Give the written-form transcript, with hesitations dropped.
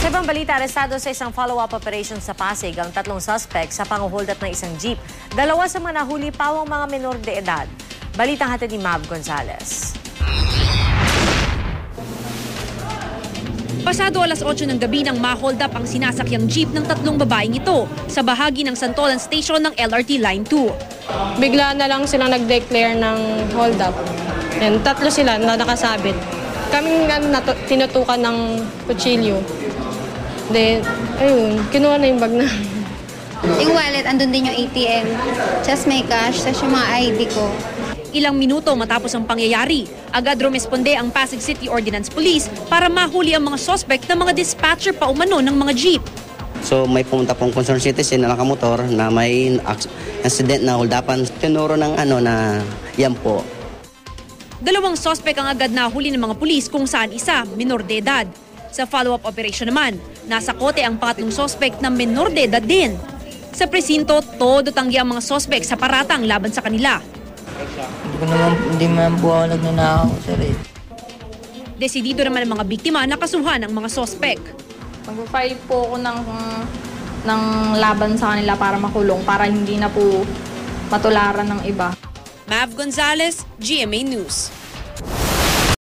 Sa ibang balita, arestado sa isang follow-up operation sa Pasig ang 3 suspect sa panguholdat ng isang jeep. 2 sa mga nahuli pawang mga menor de edad. Balitang hatid ni Mav Gonzalez. Pasado alas 8 ng gabi nang ma-hold up ang sinasakyang jeep ng 3 babaeng ito sa bahagi ng Santolan Station ng LRT Line 2. Bigla na lang silang nag-declare ng hold up. And 3 sila na nakasabit. Kaming tinutukan ng kutsilyo. Then, ayun, kinuha na yung bag na. Yung wallet, andun din yung ATM. Just may cash, tapos yung mga ID ko. Ilang minuto matapos ang pangyayari, agad rumesponde ang Pasig City Ordnance Police para mahuli ang mga suspect na mga dispatcher pa umano ng mga jeep. So may pumunta pong concerned citizen na nakamotor na may accident na holdapan. Tinuro ng na yan po. 2 suspect ang agad nahuli ng mga pulis kung saan isa minor de edad. Sa follow-up operation naman, nasa kote ang pangatlong suspect na minor de edad din. Sa presinto, todo tanggi ang mga suspect sa paratang laban sa kanila. Hindi man po ako nagnanakaw, sir. Desidido naman ang mga biktima na kasuhan ang mga suspect. Mag-file po ako ng laban sa kanila para makulong, para hindi na po matularan ng iba. Mav Gonzalez, GMA News.